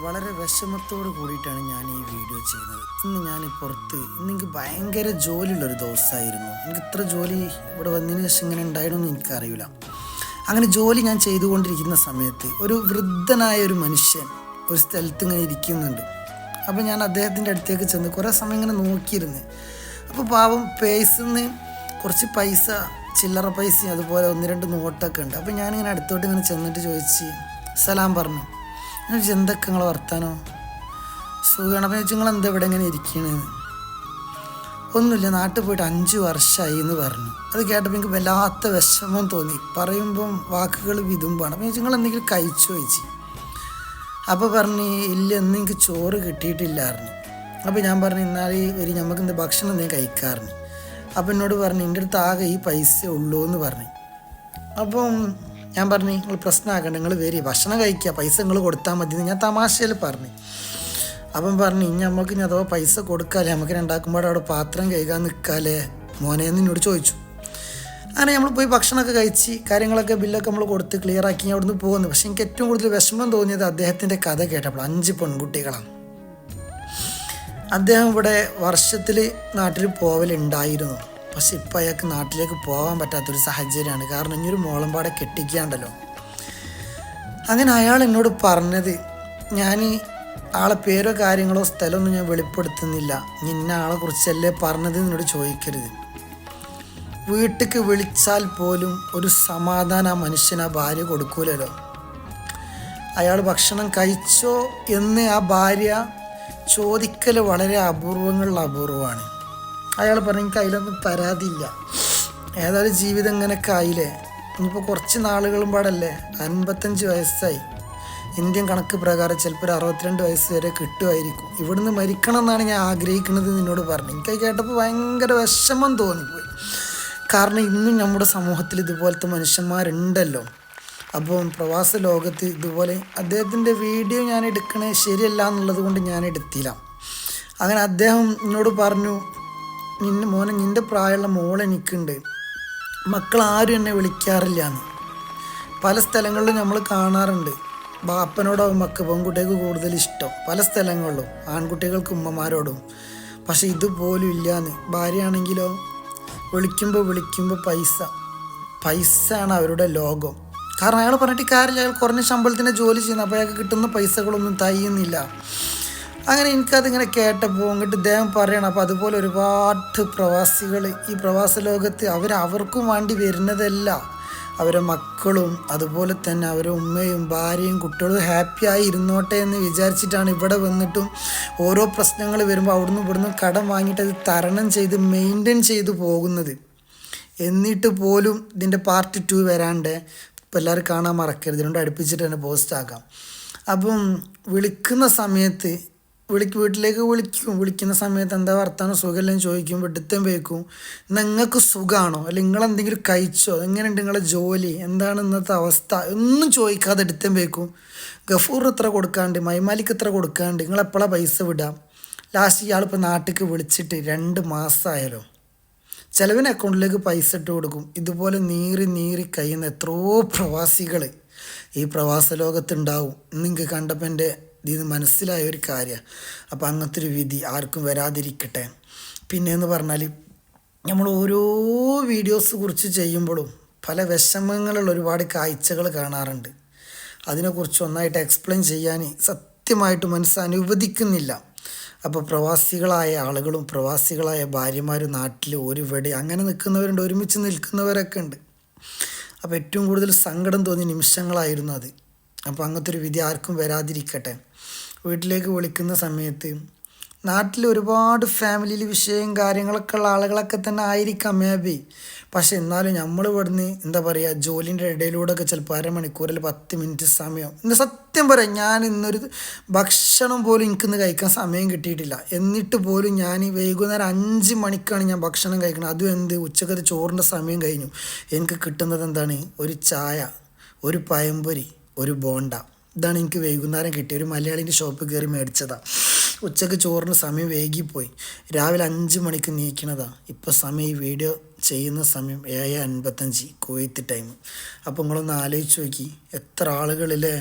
വളരെ വിഷമത്തോട് കൂടിയിട്ടാണ് ഞാൻ ഈ വീഡിയോ ചെയ്യുന്നത്. ഇന്ന് എനിക്ക് ഭയങ്കര ജോലിയുള്ളൊരു ദിവസമായിരുന്നു. എനിക്ക് ഇത്ര ജോലി ഇവിടെ വന്നതിന് ശേഷം ഇങ്ങനെ ഉണ്ടായിരുന്നെന്ന് എനിക്കറിയില്ല. അങ്ങനെ ജോലി ഞാൻ ചെയ്തുകൊണ്ടിരിക്കുന്ന സമയത്ത് ഒരു വൃദ്ധനായ ഒരു മനുഷ്യൻ ഒരു സ്ഥലത്ത് ഇങ്ങനെ ഇരിക്കുന്നുണ്ട്. അപ്പോൾ ഞാൻ അദ്ദേഹത്തിൻ്റെ അടുത്തേക്ക് ചെന്ന് കുറേ സമയം ഇങ്ങനെ നോക്കിയിരുന്നു. അപ്പോൾ പാവം പേഴ്സിൽ നിന്ന് കുറച്ച് പൈസ, ചില്ലറ പൈസയും അതുപോലെ 1-2 നോട്ടൊക്കെ ഉണ്ട്. അപ്പോൾ ഞാനിങ്ങനെ അടുത്തോട്ട് ഇങ്ങനെ ചെന്നിട്ട് ചോദിച്ച് സലാം പറഞ്ഞു. ഞാൻ എന്തൊക്കെ നിങ്ങളെ വർത്താനോ സുഖമാണ്. അപ്പം ചോദിച്ചു നിങ്ങൾ എന്താ ഇവിടെ ഇങ്ങനെ ഇരിക്കണേന്ന്. ഒന്നുമില്ല, നാട്ടിൽ പോയിട്ട് 5 വർഷമായി എന്ന് പറഞ്ഞു. അത് കേട്ടപ്പോൾ എനിക്ക് വല്ലാത്ത വിഷമം തോന്നി. പറയുമ്പം വാക്കുകൾ വിതുമ്പാണ്. അപ്പം ചോദിച്ചു നിങ്ങൾ എന്തെങ്കിലും കഴിച്ചു ചോദിച്ചു. അപ്പോൾ പറഞ്ഞ് ഇല്ല, ഇന്ന് എനിക്ക് ചോറ് കിട്ടിയിട്ടില്ലായിരുന്നു. അപ്പോൾ ഞാൻ പറഞ്ഞു എന്നാൽ വരി നമുക്ക് എന്താ ഭക്ഷണം എന്തെങ്കിലും കഴിക്കാറുണ്ട്. അപ്പം എന്നോട് പറഞ്ഞു എൻ്റെ അടുത്ത് ആകെ ഈ പൈസ ഉള്ളൂ എന്ന് പറഞ്ഞു. അപ്പം ഞാൻ പറഞ്ഞു നിങ്ങൾ പ്രശ്നമാക്കണ്ട, നിങ്ങൾ വരി ഭക്ഷണം കഴിക്കുക, പൈസ നിങ്ങൾ കൊടുത്താൽ മതി എന്ന് ഞാൻ തമാശയിൽ പറഞ്ഞു. അപ്പം പറഞ്ഞു ഇനി നമുക്ക് ഇനി അഥവാ പൈസ കൊടുക്കാല്ലേ, നമുക്ക് രണ്ടാക്കുമ്പോൾ അവിടെ പാത്രം കഴുകാൻ നിൽക്കാല്ലേ മോനെന്ന് എന്നോട് ചോദിച്ചു. അങ്ങനെ നമ്മൾ പോയി ഭക്ഷണമൊക്കെ കഴിച്ച് കാര്യങ്ങളൊക്കെ ബില്ലൊക്കെ നമ്മൾ കൊടുത്ത് ക്ലിയറാക്കി അവിടെ നിന്ന് പോകുന്നു. പക്ഷെ എനിക്ക് ഏറ്റവും കൂടുതൽ വിഷമം തോന്നിയത് അദ്ദേഹത്തിൻ്റെ കഥ കേട്ടപ്പോൾ 5 പെൺകുട്ടികളാണ്. അദ്ദേഹം ഇവിടെ വർഷത്തിൽ നാട്ടിൽ പോവലുണ്ടായിരുന്നു. പക്ഷെ ഇപ്പം അയാൾക്ക് നാട്ടിലേക്ക് പോകാൻ പറ്റാത്തൊരു സാഹചര്യമാണ്. കാരണം ഇനിയൊരു മോളമ്പാടെ കെട്ടിക്കാണ്ടല്ലോ. അങ്ങനെ അയാൾ എന്നോട് പറഞ്ഞത്, ഞാൻ ആളെ പേരോ കാര്യങ്ങളോ സ്ഥലമൊന്നും ഞാൻ വെളിപ്പെടുത്തുന്നില്ല, ഇന്ന ആളെ കുറിച്ചല്ലേ പറഞ്ഞത് എന്നോട് ചോദിക്കരുത്. വീട്ടിലേക്ക് വിളിച്ചാൽ പോലും ഒരു സമാധാനം ആ മനുഷ്യന് ആ ഭാര്യ കൊടുക്കൂലല്ലോ. അയാൾ ഭക്ഷണം കഴിച്ചോ എന്ന് ആ ഭാര്യ ചോദിക്കൽ വളരെ അപൂർവങ്ങളിൽ അപൂർവമാണ്. അയാൾ പറഞ്ഞു എനിക്ക് അതിലൊന്നും പരാതിയില്ല, ഏതായാലും ജീവിതം ഇങ്ങനെയൊക്കെ ആയില്ലേ, ഇനിയിപ്പോൾ കുറച്ച് നാളുകളും പാടല്ലേ, 55 വയസ്സായി, ഇന്ത്യൻ കണക്ക് പ്രകാരം ചിലപ്പോൾ ഒരു 62 വയസ്സ് വരെ കിട്ടുമായിരിക്കും, ഇവിടുന്ന് മരിക്കണം എന്നാണ് ഞാൻ ആഗ്രഹിക്കുന്നത് എന്നോട് പറഞ്ഞു. എനിക്കത് കേട്ടപ്പോൾ ഭയങ്കര വിഷമം തോന്നിപ്പോയി. കാരണം ഇന്നും നമ്മുടെ സമൂഹത്തിൽ ഇതുപോലത്തെ മനുഷ്യന്മാരുണ്ടല്ലോ. അപ്പം പ്രവാസ ലോകത്ത് ഇതുപോലെ അദ്ദേഹത്തിൻ്റെ വീഡിയോ ഞാൻ എടുക്കണേ ശരിയല്ല എന്നുള്ളത് കൊണ്ട് ഞാൻ എടുത്തില്ല. അങ്ങനെ അദ്ദേഹം എന്നോട് പറഞ്ഞു മോനെ നിൻ്റെ പ്രായമുള്ള മോൾ എനിക്കുണ്ട്, മക്കളാരും എന്നെ വിളിക്കാറില്ല എന്ന്. പല സ്ഥലങ്ങളിലും നമ്മൾ കാണാറുണ്ട് ബാപ്പനോടാവും പെൺകുട്ടികൾക്ക് കൂടുതൽ ഇഷ്ടം, പല സ്ഥലങ്ങളിലും ആൺകുട്ടികൾക്ക് ഉമ്മമാരോടും. പക്ഷെ ഇതുപോലും ഇല്ലയെന്ന്. ഭാര്യയാണെങ്കിലോ വിളിക്കുമ്പോൾ പൈസയാണ് അവരുടെ ലോകം. കാരണം അയാൾ പറഞ്ഞിട്ട് കാര്യമില്ല, അയാൾ കുറഞ്ഞ ശമ്പളത്തിന് ജോലി ചെയ്യുന്നു, അപ്പോൾ അയാൾക്ക് കിട്ടുന്ന പൈസകളൊന്നും തയ്യുന്നില്ല. അങ്ങനെ എനിക്കതിങ്ങനെ കേട്ടപ്പോൾ അങ്ങോട്ട് ഇദ്ദേഹം പറയണം. അപ്പോൾ അതുപോലെ ഒരുപാട് പ്രവാസികൾ ഈ പ്രവാസ ലോകത്ത് അവർക്കും വേണ്ടി വരുന്നതല്ല, അവരെ മക്കളും അതുപോലെ തന്നെ അവരെ ഉമ്മയും ഭാര്യയും കുട്ടികളും ഹാപ്പിയായി ഇരുന്നോട്ടെ എന്ന് വിചാരിച്ചിട്ടാണ് ഇവിടെ വന്നിട്ടും ഓരോ പ്രശ്നങ്ങൾ വരുമ്പോൾ അവിടുന്ന് ഇവിടുന്ന് കടം വാങ്ങിയിട്ട് അത് തരണം ചെയ്ത് മെയിൻറ്റെയിൻ ചെയ്ത് പോകുന്നത്. എന്നിട്ട് പോലും ഇതിൻ്റെ പാർട്ട് 2 വരാണ്ട് ഇപ്പോൾ എല്ലാവരും കാണാൻ മറക്കരുത്, ഇതിനോട് അടുപ്പിച്ചിട്ട് തന്നെ പോസ്റ്റ് ആക്കാം. അപ്പം വിളിക്കുന്ന സമയത്ത് വീട്ടിലേക്ക് വിളിക്കുന്ന സമയത്ത് എന്താ വർത്താനം സുഖമില്ലെന്ന് ചോദിക്കുമ്പോൾ എടുത്തും വെക്കും നിങ്ങൾക്ക് സുഖമാണോ, അല്ലെങ്കിൽ നിങ്ങളെന്തെങ്കിലും കഴിച്ചോ, എങ്ങനെയുണ്ട് നിങ്ങളെ ജോലി, എന്താണ് ഇന്നത്തെ അവസ്ഥ, ഒന്നും ചോദിക്കാതെ എടുത്തും വെക്കും. ഗഫൂറിന് ഇത്ര കൊടുക്കാണ്ട്, മൈമാലിക്ക് ഇത്ര കൊടുക്കാണ്ട്, നിങ്ങളെപ്പോഴാണ് പൈസ വിടാം. ലാസ്റ്റ് ഇയാളിപ്പോൾ നാട്ടിലേക്ക് വിളിച്ചിട്ട് 2 മാസമായാലോ, ചിലവിന് അക്കൗണ്ടിലേക്ക് പൈസ ഇട്ട് കൊടുക്കും. ഇതുപോലെ നീറി കഴിയുന്ന എത്രയോ പ്രവാസികൾ ഈ പ്രവാസ ലോകത്തുണ്ടാവും. നിങ്ങൾക്ക് കണ്ടപ്പോൾ എൻ്റെ ഇതിന് മനസ്സിലായ ഒരു കാര്യമാണ്. അപ്പോൾ അങ്ങനത്തെ ഒരു വിധി ആർക്കും വരാതിരിക്കട്ടെ. പിന്നെയെന്ന് പറഞ്ഞാൽ നമ്മൾ ഓരോ വീഡിയോസ് കുറിച്ച് ചെയ്യുമ്പോഴും പല വിഷമങ്ങളുള്ള ഒരുപാട് കാഴ്ചകൾ കാണാറുണ്ട്. അതിനെക്കുറിച്ച് ഒന്നായിട്ട് എക്സ്പ്ലെയിൻ ചെയ്യാൻ സത്യമായിട്ട് മനസ്സ് അനുവദിക്കുന്നില്ല. അപ്പോൾ പ്രവാസികളായ ആളുകളും പ്രവാസികളായ ഭാര്യമാരും നാട്ടിൽ ഒരുവിടെ അങ്ങനെ നിൽക്കുന്നവരുണ്ട്, ഒരുമിച്ച് നിൽക്കുന്നവരൊക്കെ ഉണ്ട്. അപ്പോൾ ഏറ്റവും കൂടുതൽ സങ്കടം തോന്നിയ നിമിഷങ്ങളായിരുന്നു അത്. അപ്പോൾ അങ്ങനത്തെ ഒരു വിധി ആർക്കും വരാതിരിക്കട്ടെ. വീട്ടിലേക്ക് വിളിക്കുന്ന സമയത്ത് നാട്ടിൽ ഒരുപാട് ഫാമിലിയിൽ വിഷയം കാര്യങ്ങളൊക്കെ ഉള്ള ആളുകളൊക്കെ തന്നെ ആയിരിക്കാം മേ ബി. പക്ഷെ എന്നാലും നമ്മൾ ഇവിടുന്ന് എന്താ പറയുക ജോലിൻ്റെ ഇടയിലൂടെ ഒക്കെ ചിലപ്പോൾ അരമണിക്കൂറിൽ 10 മിനിറ്റ് സമയം. ഇന്ന് സത്യം പറയാം, ഞാൻ ഇന്നൊരു ഭക്ഷണം പോലും എനിക്കിന്ന് കഴിക്കാൻ സമയം കിട്ടിയിട്ടില്ല. എന്നിട്ട് പോലും ഞാൻ വൈകുന്നേരം 5 മണിക്കാണ് ഞാൻ ഭക്ഷണം കഴിക്കുന്നത്. അതും ഉച്ചക്കത്തെ ചോറിൻ്റെ സമയം കഴിഞ്ഞു. എനിക്ക് കിട്ടുന്നത് എന്താണ്, ഒരു ചായ, ഒരു പഴംപൊരി, ഒരു ബോണ്ട. ഇതാണ് എനിക്ക് വൈകുന്നേരം കിട്ടിയ ഒരു മലയാളീൻ്റെ ഷോപ്പിൽ കയറി മേടിച്ചതാണ്. ഉച്ചക്ക് ചോറിന് സമയം വൈകിപ്പോയി. രാവിലെ 5 മണിക്ക് നീക്കണതാണ്. ഇപ്പോൾ സമയം ഈ വീഡിയോ ചെയ്യുന്ന സമയം 7:55 കുവൈത്ത് ടൈം. അപ്പോൾ നിങ്ങളൊന്ന് ആലോചിച്ച് നോക്കി എത്ര ആളുകളില്ലേ.